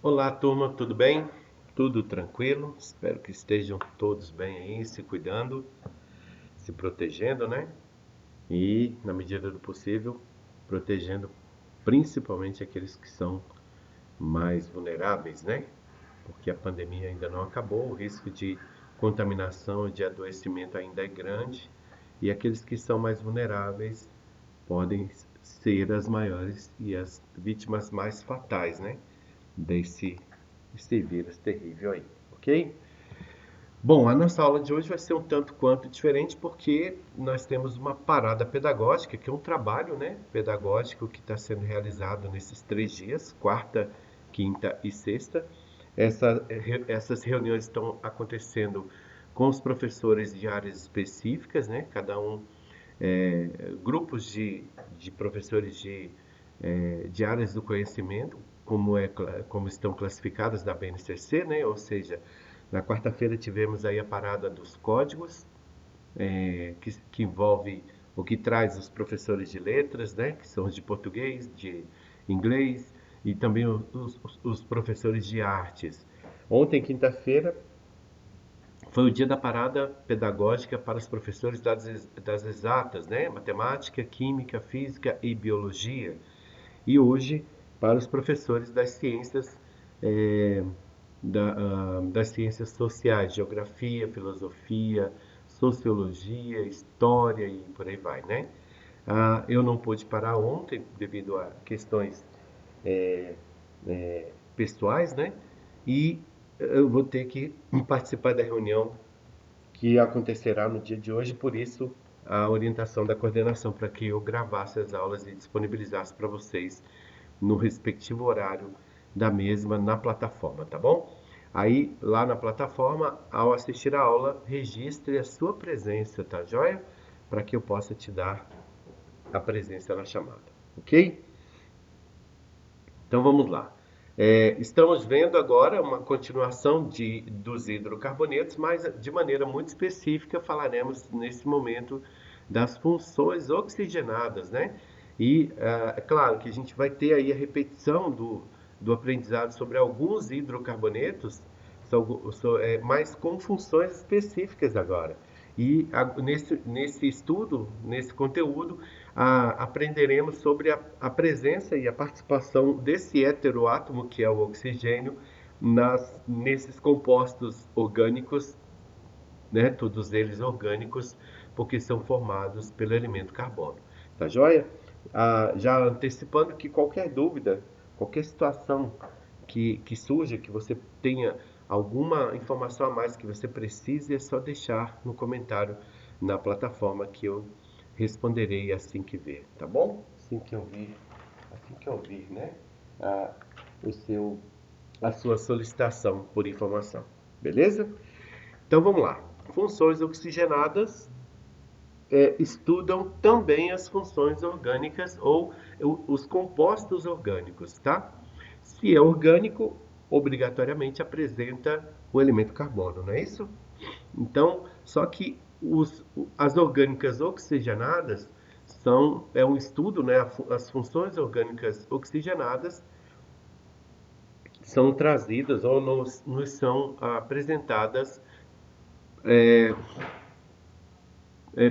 Olá, turma, tudo bem? Tudo tranquilo? Espero que estejam todos bem aí, se cuidando, se protegendo, né? E, na medida do possível, protegendo principalmente aqueles que são mais vulneráveis, né? Porque a pandemia ainda não acabou, o risco de contaminação e de adoecimento ainda é grande, e aqueles que são mais vulneráveis podem ser as maiores e as vítimas mais fatais, né? Desse, desse vírus terrível aí, ok? Bom, a nossa aula de hoje vai ser um tanto quanto diferente porque nós temos uma parada pedagógica, que é um trabalho, né, pedagógico que está sendo realizado nesses 3 dias, quarta, quinta e sexta. Essas reuniões estão acontecendo com os professores de áreas específicas, né, cada um, grupos de professores de áreas do conhecimento, como estão classificadas da BNCC, né? Ou seja, na quarta-feira tivemos aí a parada dos códigos, que envolve o que traz os professores de letras, né? Que são os de português, de inglês e também os professores de artes. Ontem, quinta-feira, foi o dia da parada pedagógica para os professores das exatas, né? Matemática, química, física e biologia. E hoje, para os professores das ciências, eh, das ciências sociais, geografia, filosofia, sociologia, história e por aí vai, né? Eu não pude parar ontem devido a questões pessoais, né? E eu vou ter que participar da reunião que acontecerá no dia de hoje, por isso a orientação da coordenação para que eu gravasse as aulas e disponibilizasse para vocês no respectivo horário da mesma na plataforma, tá bom? Aí, lá na plataforma, ao assistir a aula, registre a sua presença, tá joia? Para que eu possa te dar a presença na chamada, ok? Então vamos lá. Estamos vendo agora uma continuação dos hidrocarbonetos, mas de maneira muito específica falaremos nesse momento das funções oxigenadas, né? E é claro que a gente vai ter aí a repetição do aprendizado sobre alguns hidrocarbonetos, mas com funções específicas agora. E nesse estudo, nesse conteúdo, aprenderemos sobre a presença e a participação desse heteroátomo, que é o oxigênio, nesses compostos orgânicos, né? Todos eles orgânicos, porque são formados pelo elemento carbono. Tá joia? Já antecipando que qualquer dúvida, qualquer situação que surja, que você tenha alguma informação a mais que você precise, é só deixar no comentário na plataforma que eu responderei assim que ver, tá bom? Assim que eu vir, né? A, o seu, a sua solicitação por informação, beleza? Então vamos lá. Funções oxigenadas estudam também as funções orgânicas ou os compostos orgânicos, tá? Se é orgânico, obrigatoriamente apresenta o elemento carbono, não é isso? Então, só que as orgânicas oxigenadas é um estudo, né? As funções orgânicas oxigenadas são trazidas ou nos são apresentadas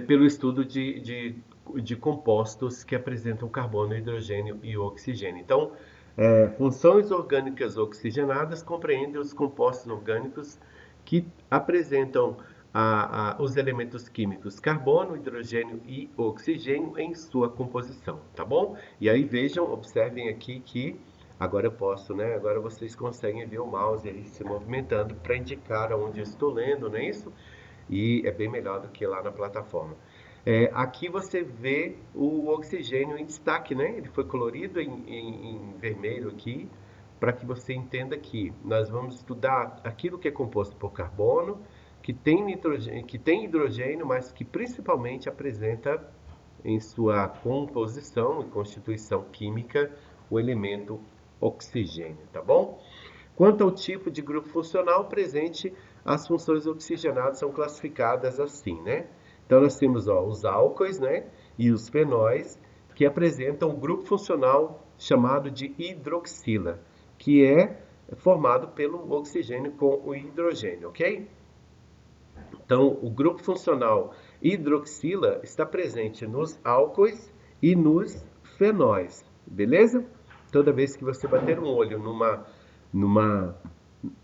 pelo estudo de compostos que apresentam carbono, hidrogênio e oxigênio. Então, funções orgânicas oxigenadas compreendem os compostos orgânicos que apresentam os elementos químicos carbono, hidrogênio e oxigênio em sua composição, tá bom? E aí vejam, observem aqui que agora eu posso, né? Agora vocês conseguem ver o mouse ali se movimentando para indicar onde eu estou lendo, não é isso? E é bem melhor do que lá na plataforma. Aqui você vê o oxigênio em destaque, né? Ele foi colorido em vermelho aqui, para que você entenda que nós vamos estudar aquilo que é composto por carbono, que tem hidrogênio, mas que principalmente apresenta em sua composição e constituição química o elemento oxigênio, tá bom? Quanto ao tipo de grupo funcional presente, as funções oxigenadas são classificadas assim, né? Então nós temos os álcoois, né, e os fenóis, que apresentam um grupo funcional chamado de hidroxila, que formado pelo oxigênio com o hidrogênio, ok? Então, o grupo funcional hidroxila está presente nos álcoois e nos fenóis, beleza? Toda vez que você bater um olho numa,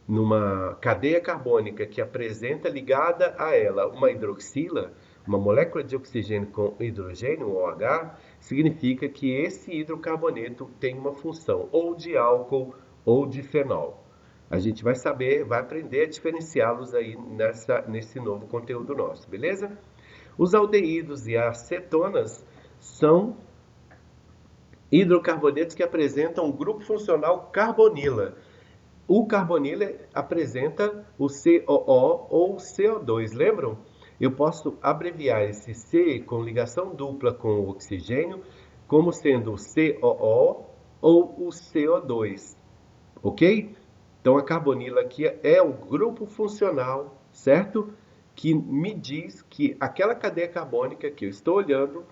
numa cadeia carbônica que apresenta ligada a ela uma hidroxila, uma molécula de oxigênio com hidrogênio, OH, significa que esse hidrocarboneto tem uma função ou de álcool ou de fenol. A gente vai saber, vai aprender a diferenciá-los aí nesse novo conteúdo nosso, beleza? Os aldeídos e as cetonas são hidrocarbonetos que apresentam o grupo funcional carbonila. O carbonila apresenta o COO ou CO2, lembram? Eu posso abreviar esse C com ligação dupla com o oxigênio como sendo o COO ou o CO2, ok? Então, a carbonila aqui é o grupo funcional, certo? Que me diz que aquela cadeia carbônica que eu estou olhando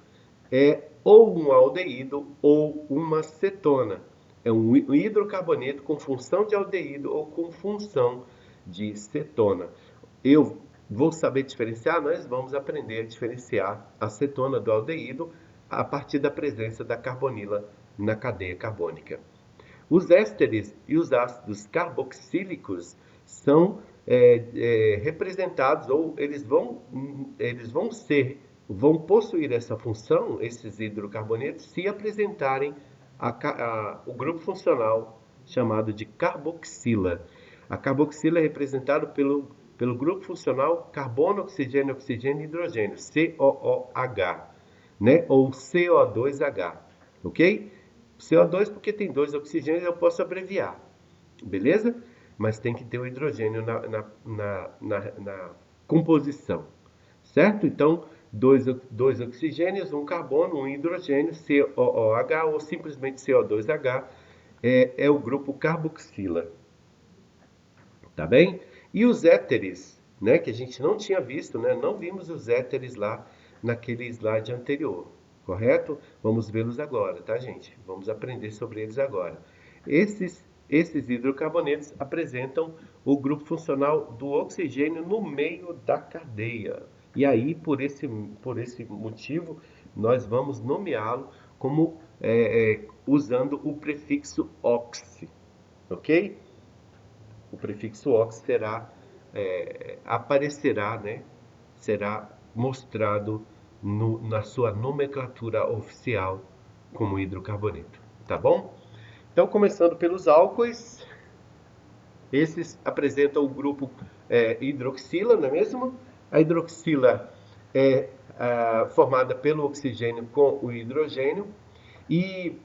é ou um aldeído ou uma cetona. É um hidrocarboneto com função de aldeído ou com função de cetona. Eu vou saber diferenciar? Nós vamos aprender a diferenciar a cetona do aldeído a partir da presença da carbonila na cadeia carbônica. Os ésteres e os ácidos carboxílicos são representados, ou vão possuir essa função, esses hidrocarbonetos, se apresentarem o grupo funcional chamado de carboxila. A carboxila é representada pelo grupo funcional carbono, oxigênio, oxigênio e hidrogênio, COOH, né? Ou CO2H, ok? CO2 porque tem dois oxigênios, eu posso abreviar, beleza? Mas tem que ter o hidrogênio na composição, certo? Então, dois oxigênios, um carbono, um hidrogênio, COOH ou simplesmente CO2H, é o grupo carboxila, tá bem? E os éteres, né, que a gente não tinha visto, né? Não vimos os éteres lá naquele slide anterior, correto? Vamos vê-los agora, tá, gente? Vamos aprender sobre eles agora. Esses hidrocarbonetos apresentam o grupo funcional do oxigênio no meio da cadeia. E aí, por esse motivo, nós vamos nomeá-lo como usando o prefixo oxi, ok? O prefixo ox aparecerá, né? Será mostrado na sua nomenclatura oficial como hidrocarboneto, tá bom? Então, começando pelos álcoois, esses apresentam o grupo hidroxila, não é mesmo? A hidroxila é formada pelo oxigênio com o hidrogênio e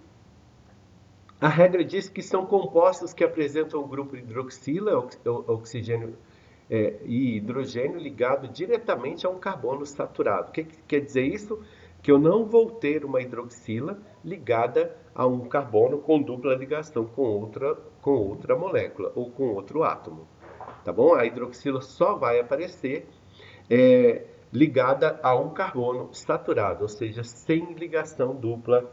a regra diz que são compostos que apresentam o grupo hidroxila, oxigênio e hidrogênio ligado diretamente a um carbono saturado. O que quer dizer isso? Que eu não vou ter uma hidroxila ligada a um carbono com dupla ligação com outra molécula ou com outro átomo. Tá bom? A hidroxila só vai aparecer ligada a um carbono saturado, ou seja, sem ligação dupla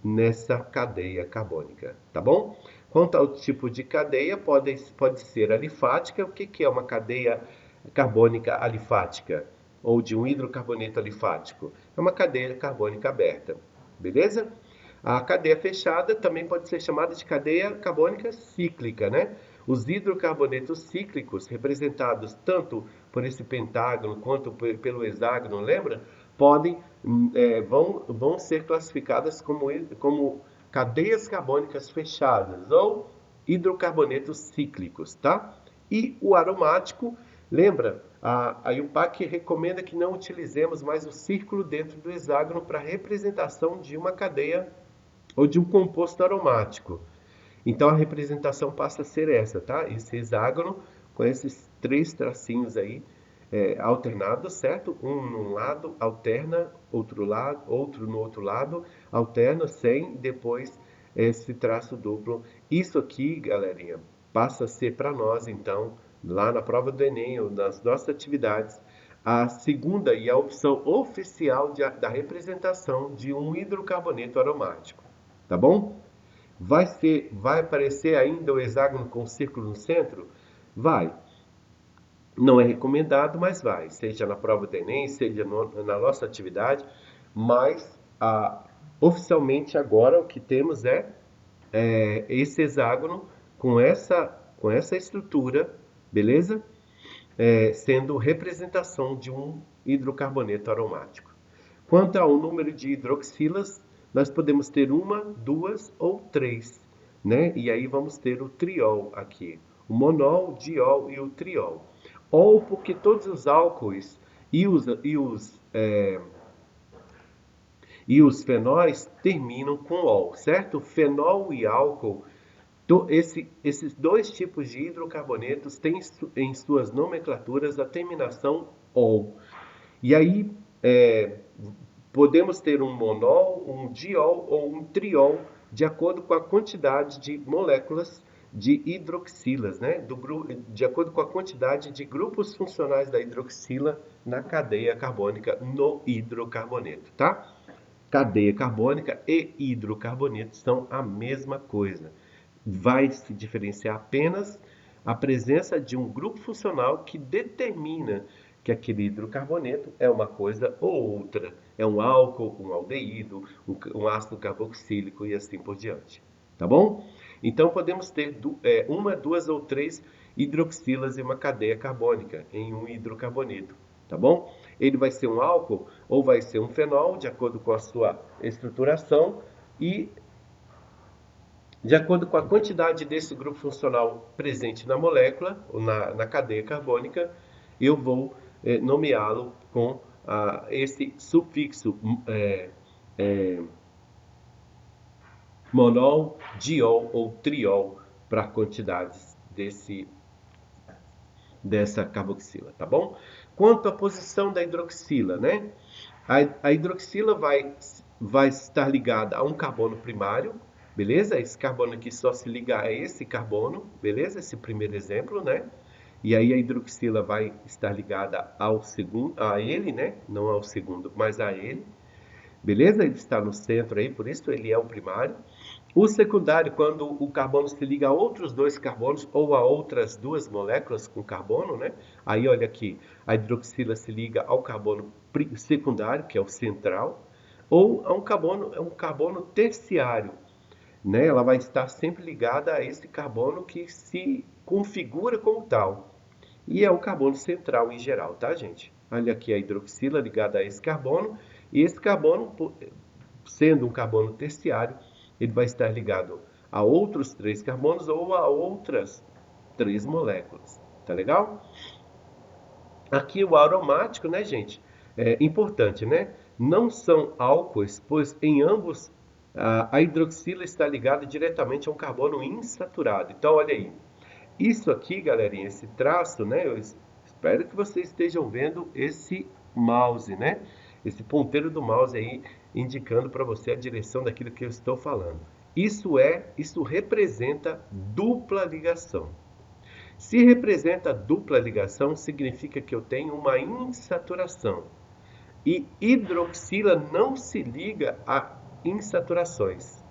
nessa cadeia carbônica, tá bom? Quanto ao tipo de cadeia, pode ser alifática. O que é uma cadeia carbônica alifática? Ou de um hidrocarboneto alifático? É uma cadeia carbônica aberta, beleza? A cadeia fechada também pode ser chamada de cadeia carbônica cíclica, né? Os hidrocarbonetos cíclicos, representados tanto por esse pentágono quanto pelo hexágono, lembra? Vão ser classificadas como cadeias carbônicas fechadas ou hidrocarbonetos cíclicos, tá? E o aromático, lembra? A IUPAC recomenda que não utilizemos mais o círculo dentro do hexágono para representação de uma cadeia ou de um composto aromático. Então a representação passa a ser essa, tá? Esse hexágono com esses três tracinhos aí alternados, certo? Um num lado alterna, outro no outro lado alterna sem depois esse traço duplo. Isso aqui, galerinha, passa a ser para nós, então, lá na prova do Enem ou nas nossas atividades, a segunda e a opção oficial da representação de um hidrocarboneto aromático, tá bom? Vai aparecer ainda o hexágono com o círculo no centro? Vai. Não é recomendado, mas vai. Seja na prova do Enem, seja na nossa atividade. Mas, oficialmente agora, o que temos é esse hexágono com essa estrutura, beleza? Sendo representação de um hidrocarboneto aromático. Quanto ao número de hidroxilas, nós podemos ter uma, duas ou três, né? E aí vamos ter o triol aqui, o monol, diol e o triol. Ou porque todos os álcoois e os fenóis terminam com ol, certo? Fenol e álcool, esses dois tipos de hidrocarbonetos têm em suas nomenclaturas a terminação ol. E aí podemos ter um monol, um diol ou um triol, de acordo com a quantidade de moléculas de hidroxilas, né? De acordo com a quantidade de grupos funcionais da hidroxila na cadeia carbônica no hidrocarboneto, tá? Cadeia carbônica e hidrocarboneto são a mesma coisa. Vai se diferenciar apenas a presença de um grupo funcional que determina que aquele hidrocarboneto é uma coisa ou outra. É um álcool, um aldeído, um ácido carboxílico e assim por diante. Tá bom? Então podemos ter uma, duas ou três hidroxilas em uma cadeia carbônica, em um hidrocarboneto. Tá bom? Ele vai ser um álcool ou vai ser um fenol, de acordo com a sua estruturação, e de acordo com a quantidade desse grupo funcional presente na molécula, ou na cadeia carbônica, eu vou nomeá-lo com esse sufixo monol, diol ou triol para quantidades dessa carboxila, tá bom? Quanto à posição da hidroxila, né? A hidroxila vai estar ligada a um carbono primário, beleza? Esse carbono aqui só se liga a esse carbono, beleza? Esse primeiro exemplo, né? E aí a hidroxila vai estar ligada ao segundo, a ele, né? Não ao segundo, mas a ele. Beleza? Ele está no centro aí, por isso ele é o primário. O secundário, quando o carbono se liga a outros dois carbonos ou a outras duas moléculas com carbono, né? Aí olha aqui, a hidroxila se liga ao carbono secundário, que é o central, ou a um carbono terciário, né? Ela vai estar sempre ligada a esse carbono que se configura como tal. E é o carbono central em geral, tá, gente? Olha aqui a hidroxila ligada a esse carbono, e esse carbono, sendo um carbono terciário, ele vai estar ligado a outros três carbonos ou a outras três moléculas. Tá legal? Aqui o aromático, né, gente? É importante, né? Não são álcoois, pois em ambos a hidroxila está ligada diretamente a um carbono insaturado. Então, olha aí. Isso aqui, galerinha, esse traço, né? Eu espero que vocês estejam vendo esse mouse, né? Esse ponteiro do mouse aí indicando para você a direção daquilo que eu estou falando. Isso representa dupla ligação. Se representa dupla ligação, significa que eu tenho uma insaturação. E hidroxila não se liga a insaturações,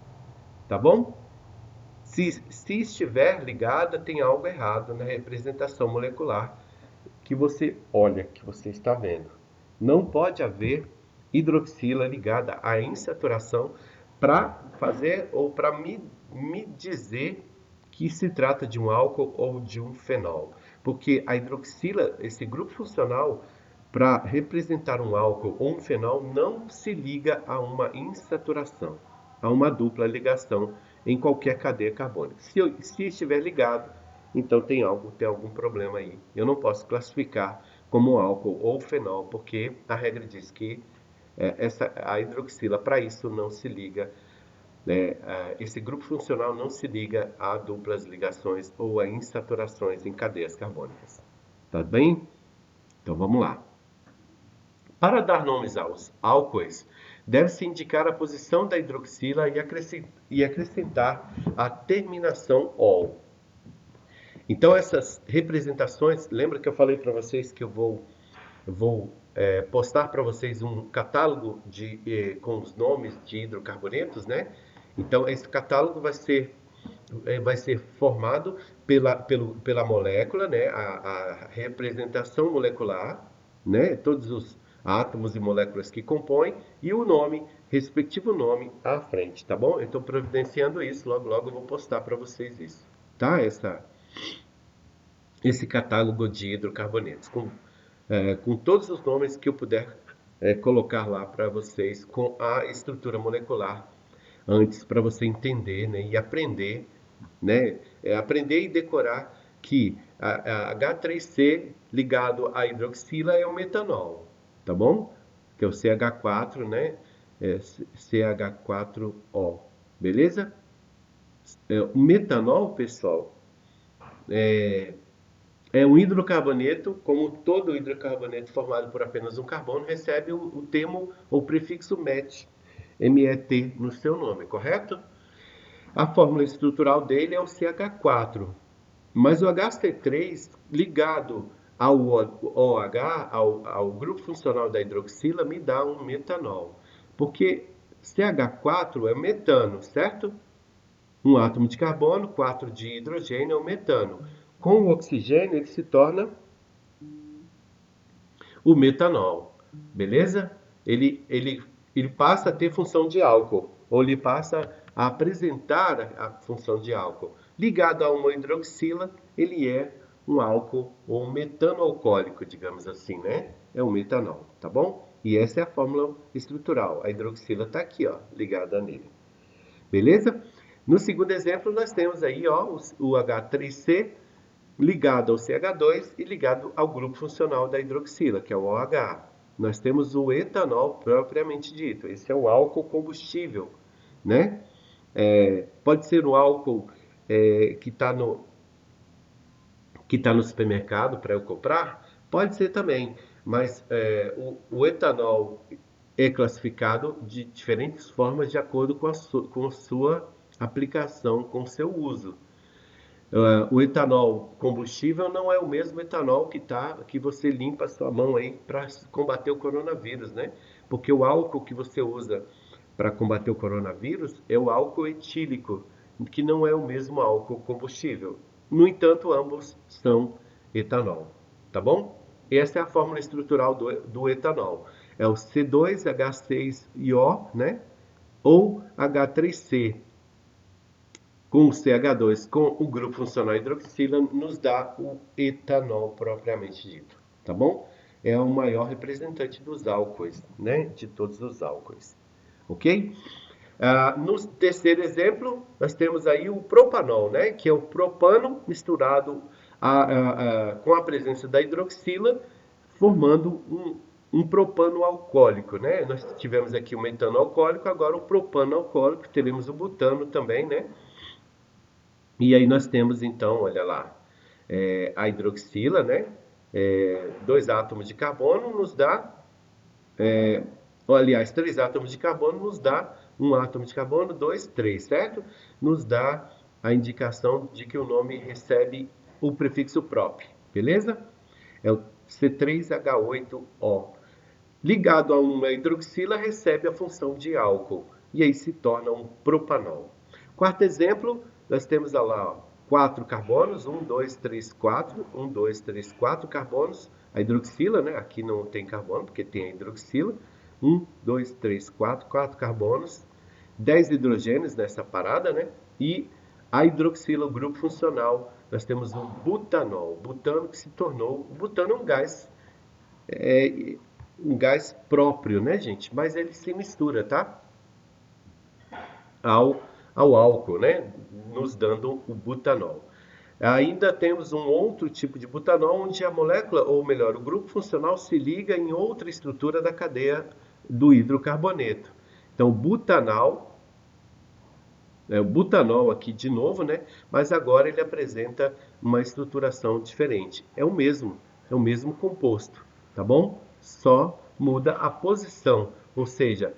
tá bom? Se estiver ligada, tem algo errado na representação molecular que você olha, que você está vendo. Não pode haver hidroxila ligada à insaturação para fazer ou para me dizer que se trata de um álcool ou de um fenol. Porque a hidroxila, esse grupo funcional, para representar um álcool ou um fenol, não se liga a uma insaturação, a uma dupla ligação em qualquer cadeia carbônica. Se estiver ligado, então tem algum problema aí. Eu não posso classificar como álcool ou fenol, porque a regra diz que a hidroxila, para isso, não se liga, né? Esse grupo funcional não se liga a duplas ligações ou a insaturações em cadeias carbônicas. Tá bem? Então vamos lá. Para dar nomes aos álcoois, deve-se indicar a posição da hidroxila e acrescentar a terminação ol. Então essas representações, lembra que eu falei para vocês que eu vou postar para vocês um catálogo com os nomes de hidrocarbonetos, né? Então, esse catálogo vai ser formado pela molécula, né? A representação molecular, né? Todos os átomos e moléculas que compõem e o nome, respectivo nome à frente, tá bom? Eu estou providenciando isso, logo logo eu vou postar para vocês isso, tá? Esse catálogo de hidrocarbonetos com todos os nomes que eu puder colocar lá para vocês com a estrutura molecular antes para você entender, né, e aprender, né, aprender e decorar que a H3C ligado à hidroxila é o metanol, tá bom? Que é o CH4, né? CH4O, beleza? O metanol, pessoal, é um hidrocarboneto, como todo hidrocarboneto formado por apenas um carbono, recebe o termo ou prefixo MET, MET no seu nome, correto? A fórmula estrutural dele é o CH4, mas o HC3 ligado ao OH, ao grupo funcional da hidroxila, me dá um metanol, porque CH4 é metano, certo? Um átomo de carbono, 4 de hidrogênio é o metano. Com o oxigênio, ele se torna o metanol, beleza? Ele passa a ter função de álcool, ou ele passa a apresentar a função de álcool. Ligado a uma hidroxila, ele é um álcool ou um metano alcoólico, digamos assim, né? É o metanol, tá bom? E essa é a fórmula estrutural. A hidroxila está aqui, ó, ligada nele. Beleza? No segundo exemplo, nós temos aí ó, o H3C ligado ao CH2 e ligado ao grupo funcional da hidroxila, que é o OH. Nós temos o etanol propriamente dito. Esse é o álcool combustível, né? Pode ser o álcool que está no supermercado para eu comprar? Pode ser também, mas o etanol é classificado de diferentes formas de acordo com a sua aplicação, com o seu uso. O etanol combustível não é o mesmo etanol que você limpa a sua mão aí para combater o coronavírus, né? Porque o álcool que você usa para combater o coronavírus é o álcool etílico, que não é o mesmo álcool combustível. No entanto, ambos são etanol, tá bom? Essa é a fórmula estrutural do etanol. É o C2H6O, né? Ou H3C, com o CH2, com o grupo funcional hidroxila, nos dá o etanol propriamente dito, tá bom? É o maior representante dos álcoois, né? De todos os álcoois, ok? No terceiro exemplo, nós temos aí o propanol, né? Que é o propano misturado com a presença da hidroxila, formando um propano alcoólico, né? Nós tivemos aqui o metano alcoólico, agora o propano alcoólico, teremos o butano também, né? E aí nós temos então, olha lá, a hidroxila, né? Dois átomos de carbono nos dá, aliás, três átomos de carbono nos dá um átomo de carbono, dois, três, certo? Nos dá a indicação de que o nome recebe o prefixo prop, beleza? É o C3H8O. Ligado a uma hidroxila, recebe a função de álcool e aí se torna um propanol. Quarto exemplo, nós temos lá ó, 4 carbonos, 1, 2, 3, 4, 1, 2, 3, 4 carbonos, a hidroxila, né? Aqui não tem carbono, porque tem a hidroxila. 1, 2, 3, 4, 4 carbonos, 10 hidrogênios nessa parada, né? E a hidroxila, o grupo funcional, nós temos o butanol. Butano que se tornou, o butano é um gás próprio, né, gente? Mas ele se mistura, tá? Ao álcool, né? Nos dando o butanol. Ainda temos um outro tipo de butanol, onde a molécula, ou melhor, o grupo funcional se liga em outra estrutura da cadeia do hidrocarboneto. Então, o butanol aqui de novo, né? Mas agora ele apresenta uma estruturação diferente. É o mesmo composto, tá bom? Só muda a posição, ou seja,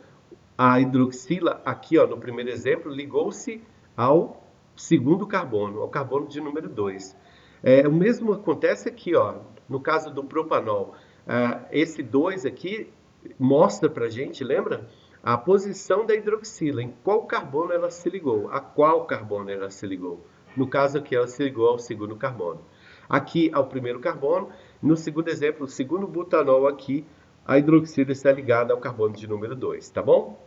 a hidroxila aqui, ó, no primeiro exemplo, ligou-se ao segundo carbono, ao carbono de número 2. O mesmo acontece aqui, ó, no caso do propanol. Esse 2 aqui mostra pra gente, lembra? a posição da hidroxila, em qual carbono ela se ligou, a qual carbono ela se ligou. No caso aqui, ela se ligou ao segundo carbono. Aqui ao primeiro carbono, no segundo exemplo, o segundo butanol aqui, a hidroxila está ligada ao carbono de número 2, tá bom?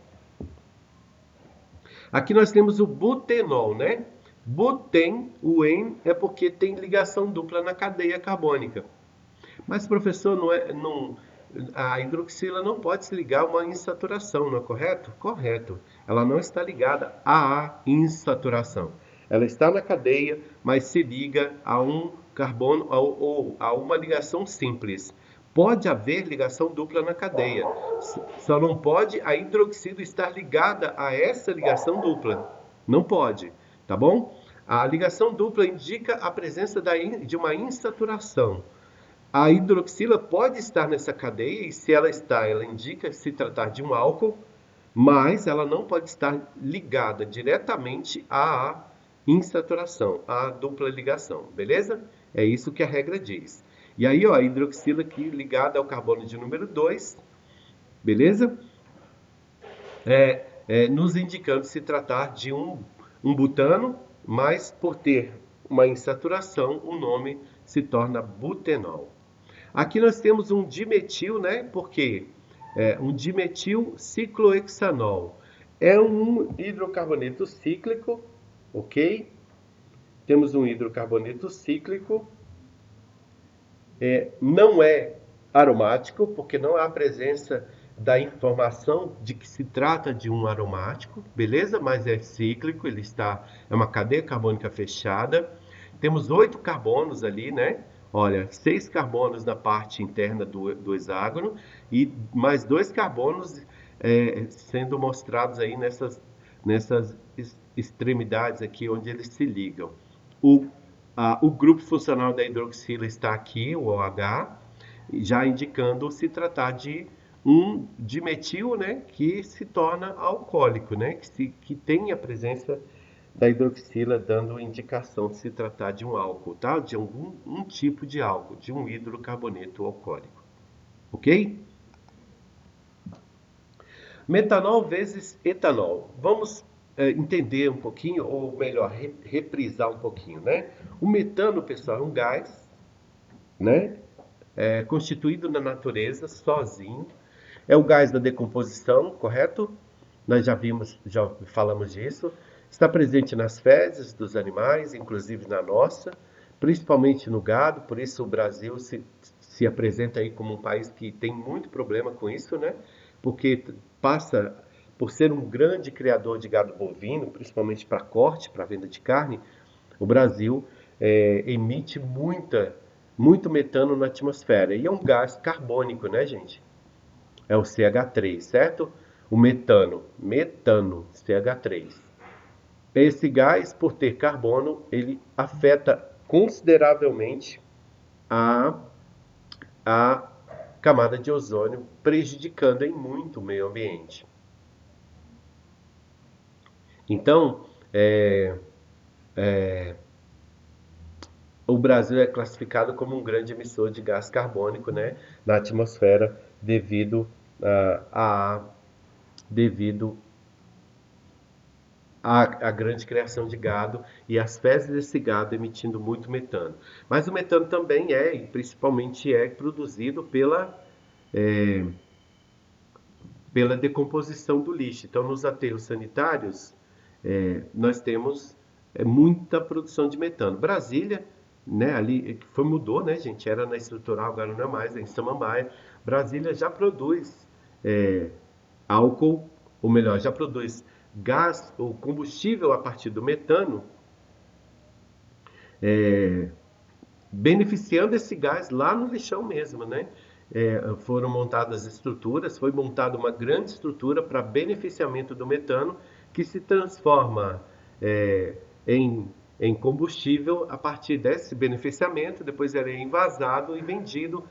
Aqui nós temos o butenol, né? Buten, o en, é porque tem ligação dupla na cadeia carbônica. Mas, professor, a hidroxila não pode se ligar a uma insaturação, não é correto? Correto. Ela não está ligada à insaturação. Ela está na cadeia, mas se liga a um carbono ou a uma ligação simples. Pode haver ligação dupla na cadeia, só não pode a hidroxila estar ligada a essa ligação dupla. Não pode, tá bom? A ligação dupla indica a presença de uma insaturação. A hidroxila pode estar nessa cadeia e se ela está, ela indica se tratar de um álcool, mas ela não pode estar ligada diretamente à insaturação, à dupla ligação, beleza? É isso que a regra diz. E aí, ó, a hidroxila aqui ligada ao carbono de número 2, beleza? Nos indicando se tratar de um butano, mas por ter uma insaturação, o nome se torna butenol. Aqui nós temos um dimetil, né? Porque um dimetil ciclohexanol é um hidrocarboneto cíclico, ok? Temos um hidrocarboneto cíclico. Não é aromático, porque não há presença da informação de que se trata de um aromático, beleza? Mas é cíclico, é uma cadeia carbônica fechada. Temos 8 carbonos ali, né? Olha, 6 carbonos na parte interna do hexágono e mais 2 carbonos sendo mostrados aí nessas extremidades aqui onde eles se ligam. O grupo funcional da hidroxila está aqui, o OH, já indicando se tratar de um dimetil, né, que se torna alcoólico, né, que tem a presença da hidroxila dando indicação de se tratar de um álcool, tá? De um tipo de álcool, de um hidrocarboneto alcoólico. Ok? Metanol vezes etanol. Vamos entender um pouquinho, ou melhor, reprisar um pouquinho, né? O metano, pessoal, é um gás, né? Constituído na natureza, sozinho. É o gás da decomposição, correto? Nós já falamos disso. Está presente nas fezes dos animais, inclusive na nossa, principalmente no gado. Por isso o Brasil se apresenta aí como um país que tem muito problema com isso, né? Porque passa por ser um grande criador de gado bovino, principalmente para corte, para venda de carne. O Brasil emite muito metano na atmosfera. E é um gás carbônico, né, gente? É o CH3, certo? O metano, CH3. Esse gás, por ter carbono, ele afeta consideravelmente a camada de ozônio, prejudicando em muito o meio ambiente. Então, o Brasil é classificado como um grande emissor de gás carbônico, né, na atmosfera devido à grande criação de gado e as fezes desse gado emitindo muito metano. Mas o metano também e principalmente produzido pela decomposição do lixo. Então, nos aterros sanitários, nós temos muita produção de metano. Brasília, né, ali mudou, né, gente? Era na estrutural, agora não é mais, é em Samambaia. Brasília já produz álcool, ou melhor, já produz gás ou combustível a partir do metano, beneficiando esse gás lá no lixão mesmo, né? Foram montadas estruturas, foi montada uma grande estrutura para beneficiamento do metano, que se transforma em combustível a partir desse beneficiamento, depois ele é envasado e vendido,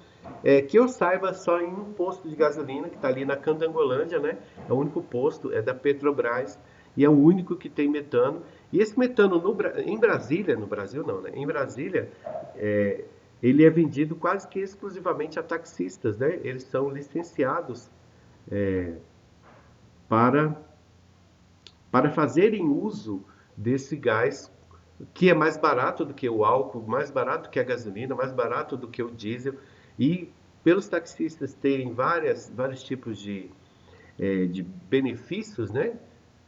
que eu saiba, só em um posto de gasolina, que está ali na Candangolândia, né? É o único posto, é da Petrobras, e é o único que tem metano. E esse metano em Brasília, no Brasil não, né? Em Brasília, ele é vendido quase que exclusivamente a taxistas, né? Eles são licenciados para, para fazerem uso desse gás que é mais barato do que o álcool, mais barato que a gasolina, mais barato do que o diesel. E pelos taxistas terem vários tipos de benefícios, né,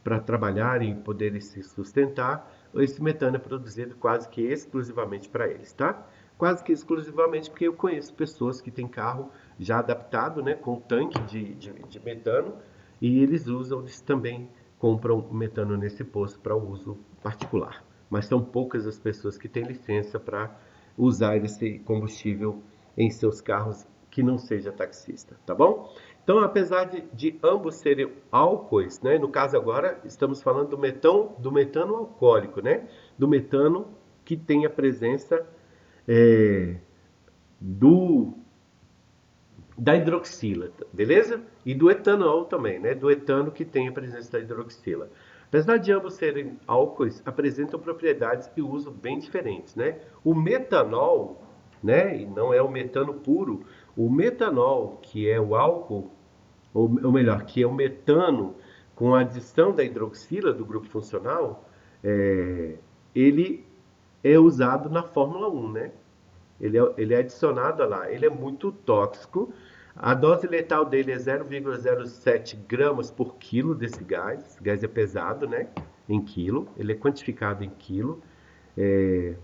para trabalharem e poderem se sustentar, esse metano é produzido quase que exclusivamente para eles, tá? Quase que exclusivamente porque eu conheço pessoas que têm carro já adaptado, né, com tanque de metano, e eles também compram metano nesse posto para uso particular. Mas são poucas as pessoas que têm licença para usar esse combustível em seus carros que não seja taxista, tá bom? Então, apesar de ambos serem álcoois, né? No caso agora estamos falando do metano alcoólico, né? Do metano que tem a presença é, do da hidroxila, beleza? E do etanol também, né? Do etano que tem a presença da hidroxila. Apesar de ambos serem álcoois, apresentam propriedades e uso bem diferentes, né? O metanol, né? E não é o metano puro. O metanol, que é o álcool, ou melhor, que é o metano com a adição da hidroxila do grupo funcional, ele é usado na Fórmula 1, né? Ele é adicionado lá. Ele é muito tóxico. A dose letal dele é 0,07 gramas por quilo desse gás. Esse gás é pesado, né? Em quilo. Ele é quantificado em quilo. É,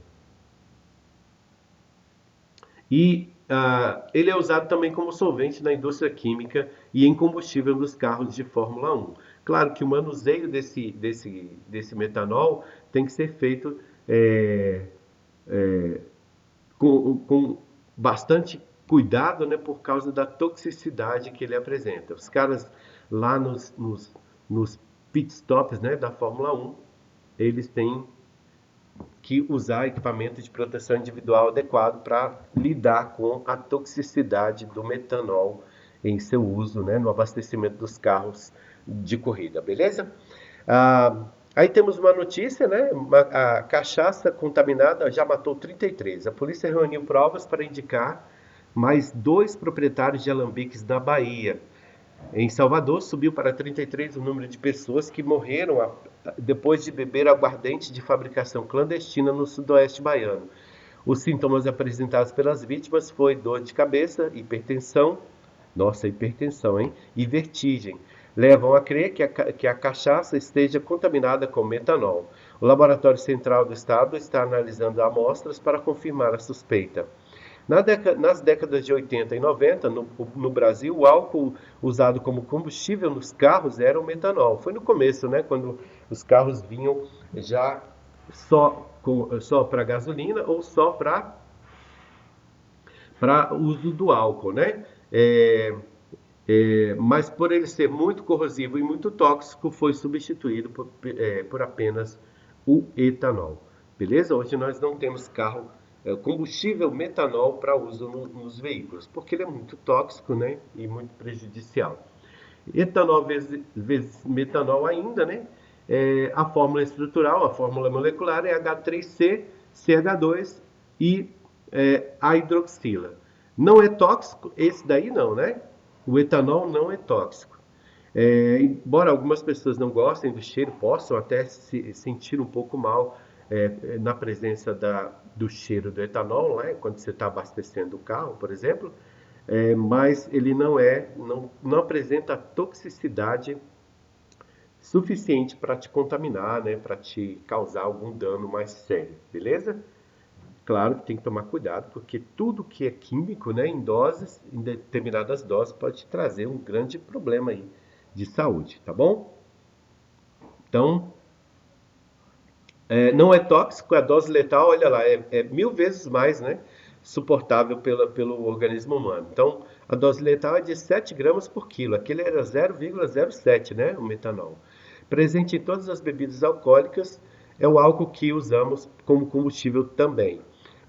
ele é usado também como solvente na indústria química e em combustível dos carros de Fórmula 1. Claro que o manuseio desse metanol tem que ser feito é, com bastante cuidado, né, por causa da toxicidade que ele apresenta. Os caras lá nos pit stops, né, da Fórmula 1, eles têm que usar equipamento de proteção individual adequado para lidar com a toxicidade do metanol em seu uso, né, no abastecimento dos carros de corrida, beleza? Aí temos uma notícia, né? A cachaça contaminada já matou 33. A polícia reuniu provas para indicar mais dois proprietários de alambiques da Bahia. Em Salvador, subiu para 33 o número de pessoas que morreram depois de beber aguardente de fabricação clandestina no sudoeste baiano. Os sintomas apresentados pelas vítimas foi dor de cabeça, hipertensão, nossa, hipertensão, hein? E vertigem. Levam a crer que a cachaça esteja contaminada com metanol. O Laboratório Central do Estado está analisando amostras para confirmar a suspeita. Nas décadas de 80 e 90, no Brasil, o álcool usado como combustível nos carros era o metanol. Foi no começo, né, quando os carros vinham já só para gasolina ou só para uso do álcool, né? Mas por ele ser muito corrosivo e muito tóxico, foi substituído por apenas o etanol. Beleza? Hoje nós não temos combustível metanol para uso nos veículos, porque ele é muito tóxico, né? E muito prejudicial. Etanol vezes metanol ainda, né? A fórmula estrutural, a fórmula molecular é H3C, CH2 e a hidroxila. Não é tóxico, esse daí não, né? O etanol não é tóxico. Embora algumas pessoas não gostem do cheiro, possam até se sentir um pouco mal na presença do cheiro do etanol, né? Quando você está abastecendo o carro, por exemplo, mas ele não apresenta toxicidade suficiente para te contaminar, né? Para te causar algum dano mais sério, beleza? Claro que tem que tomar cuidado, porque tudo que é químico, né, em determinadas doses, pode te trazer um grande problema aí de saúde, tá bom? Então, não é tóxico, a dose letal, olha lá, é 1000 vezes mais, né, suportável pelo organismo humano. Então, a dose letal é de 7 gramas por quilo, aquele era 0,07, né, o metanol. Presente em todas as bebidas alcoólicas, é o álcool que usamos como combustível também.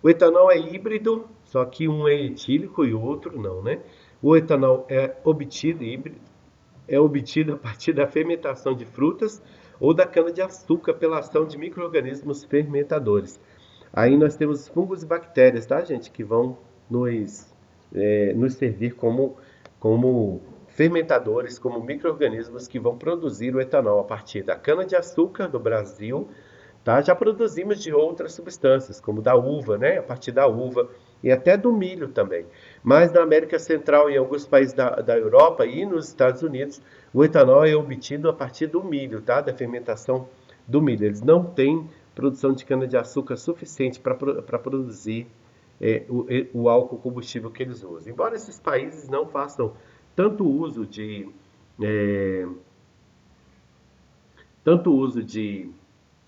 O etanol é híbrido, só que um é etílico e o outro não, né? O etanol é obtido a partir da fermentação de frutas ou da cana-de-açúcar pela ação de micro-organismos fermentadores. Aí nós temos fungos e bactérias, tá, gente? Que vão nos servir como fermentadores, como micro-organismos que vão produzir o etanol a partir da cana-de-açúcar do Brasil, tá? Já produzimos de outras substâncias, como da uva, né? A partir da uva e até do milho também. Mas na América Central e em alguns países da Europa e nos Estados Unidos, o etanol é obtido a partir do milho, tá? Da fermentação do milho. Eles não têm produção de cana-de-açúcar suficiente para produzir o álcool combustível que eles usam. Embora esses países não façam tanto uso é,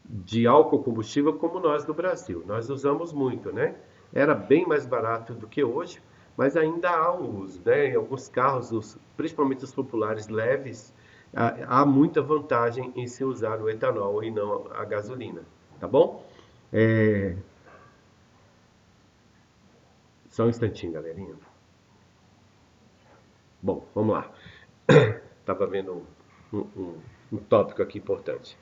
de álcool combustível como nós no Brasil. Nós usamos muito, né? Era bem mais barato do que hoje, mas ainda há um uso, né? Em alguns carros, principalmente os populares leves, há muita vantagem em se usar o etanol e não a gasolina, tá bom? É, Só um instantinho, galerinha. Bom, vamos lá. Estava vendo um tópico aqui importante.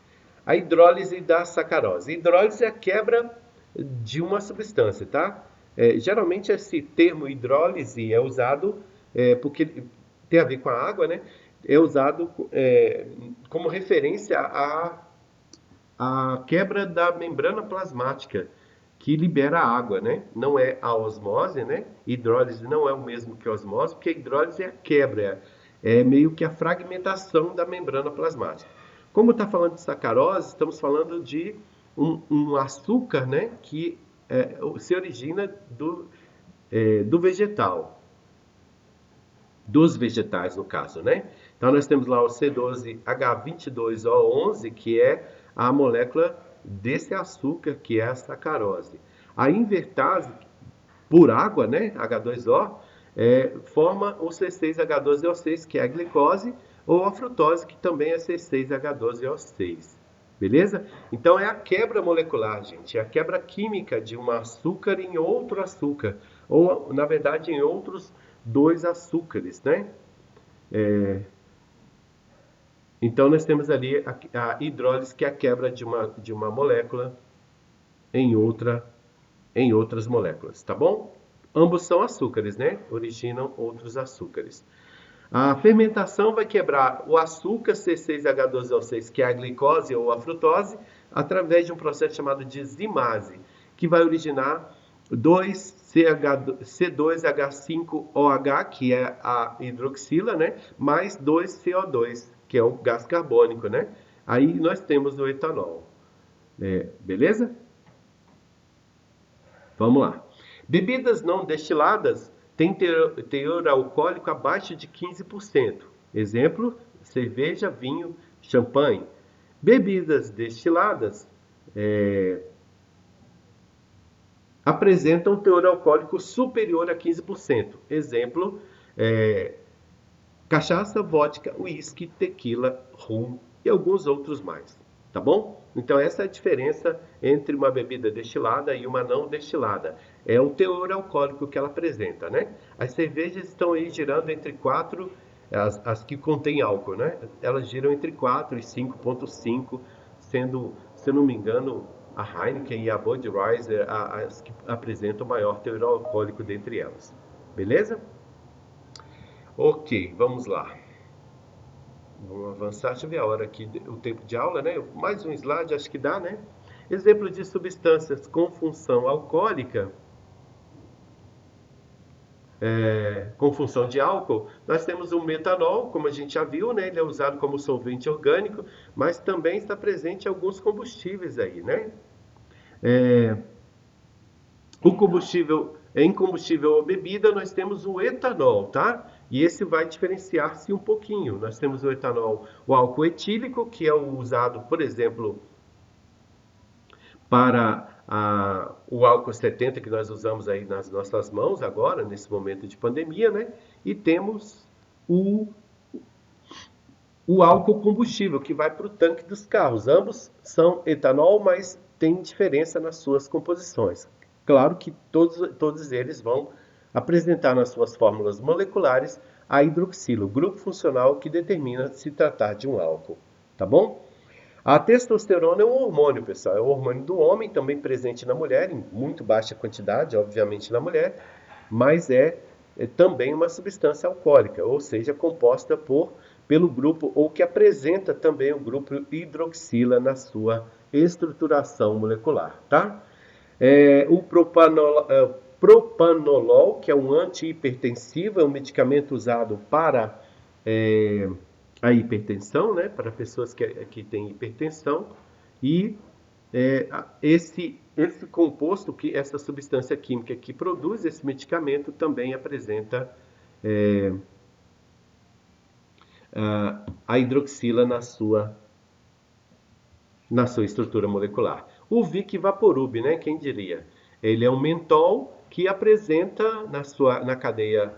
A hidrólise da sacarose. Hidrólise é a quebra de uma substância, tá? Geralmente esse termo hidrólise é usado porque tem a ver com a água, né? É usado como referência à quebra da membrana plasmática que libera a água, né? Não é a osmose, né? Hidrólise não é o mesmo que osmose, porque a hidrólise é a quebra, é meio que a fragmentação da membrana plasmática. Como está falando de sacarose, estamos falando de um açúcar, né? Que se origina do vegetal, dos vegetais no caso, né? Então nós temos lá o C12H22O11, que é a molécula desse açúcar, que é a sacarose. A invertase, por água, né, H2O, forma o C6H12O6, que é a glicose, ou a frutose, que também é C6H12O6. Beleza? Então é a quebra molecular, gente, é a quebra química de um açúcar em outro açúcar, ou na verdade em outros dois açúcares, né? Então nós temos ali a hidrólise, que é a quebra de uma molécula em outras moléculas, tá bom? Ambos são açúcares, né? Originam outros açúcares. A fermentação vai quebrar o açúcar C6H12O6, que é a glicose ou a frutose, através de um processo chamado de zimase, que vai originar 2C2H5OH, que é a hidroxila, né? Mais 2CO2, que é o gás carbônico, né? Aí nós temos o etanol. Beleza? Vamos lá. Bebidas não destiladas têm teor alcoólico abaixo de 15%. Exemplo, cerveja, vinho, champanhe. Bebidas destiladas apresentam teor alcoólico superior a 15%. Exemplo, cachaça, vodka, uísque, tequila, rum e alguns outros mais. Tá bom? Então essa é a diferença entre uma bebida destilada e uma não destilada. É o teor alcoólico que ela apresenta, né? As cervejas estão aí girando entre 4, as que contêm álcool, né? Elas giram entre 4 e 5,5, sendo, se eu não me engano, a Heineken e a Budweiser as que apresentam o maior teor alcoólico dentre elas. Beleza? Ok, vamos lá. Vamos avançar, deixa eu ver a hora aqui, o tempo de aula, né? Mais um slide, acho que dá, né? Exemplo de substâncias com função alcoólica, com função de álcool, nós temos o metanol, como a gente já viu, né? Ele é usado como solvente orgânico, mas também está presente em alguns combustíveis aí, né? Em combustível ou bebida, nós temos o etanol, tá? E esse vai diferenciar-se um pouquinho. Nós temos o etanol, o álcool etílico, que é usado, por exemplo, para o álcool 70 que nós usamos aí nas nossas mãos agora, nesse momento de pandemia, né? E temos o álcool combustível, que vai para o tanque dos carros. Ambos são etanol, mas tem diferença nas suas composições. Claro que todos eles vão apresentar nas suas fórmulas moleculares a hidroxila, o grupo funcional que determina se tratar de um álcool. Tá bom? A testosterona é um hormônio, pessoal. É um hormônio do homem, também presente na mulher, em muito baixa quantidade, obviamente na mulher, mas é também uma substância alcoólica, ou seja, composta pelo grupo, ou que apresenta também o grupo hidroxila na sua estruturação molecular, tá? Propanolol, que é um antihipertensivo, é um medicamento usado para é, a hipertensão, né? Para pessoas que têm hipertensão. E esse composto, essa substância química que produz esse medicamento, também apresenta é, a hidroxila na sua estrutura molecular. O Vic Vaporub, né? Quem diria? Ele é um mentol que apresenta na cadeia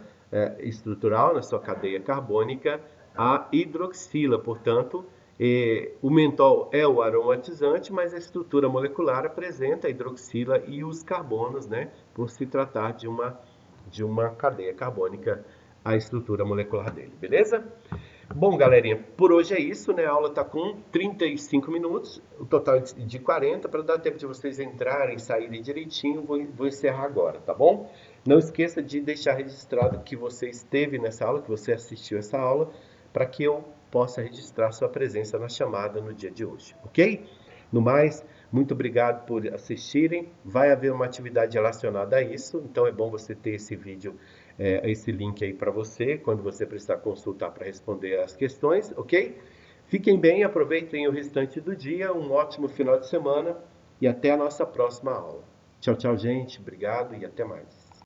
estrutural, na sua cadeia carbônica, a hidroxila. Portanto, o mentol é o aromatizante, mas a estrutura molecular apresenta a hidroxila e os carbonos, né? Por se tratar de uma cadeia carbônica, a estrutura molecular dele, beleza? Bom, galerinha, por hoje é isso, né? A aula está com 35 minutos, o total de 40, para dar tempo de vocês entrarem, saírem direitinho, vou encerrar agora, tá bom? Não esqueça de deixar registrado que você esteve nessa aula, que você assistiu essa aula, para que eu possa registrar sua presença na chamada no dia de hoje, ok? No mais, muito obrigado por assistirem. Vai haver uma atividade relacionada a isso, então é bom você ter esse vídeo, esse link aí para você, quando você precisar consultar para responder as questões, ok? Fiquem bem, aproveitem o restante do dia, um ótimo final de semana e até a nossa próxima aula. Tchau, tchau, gente. Obrigado e até mais.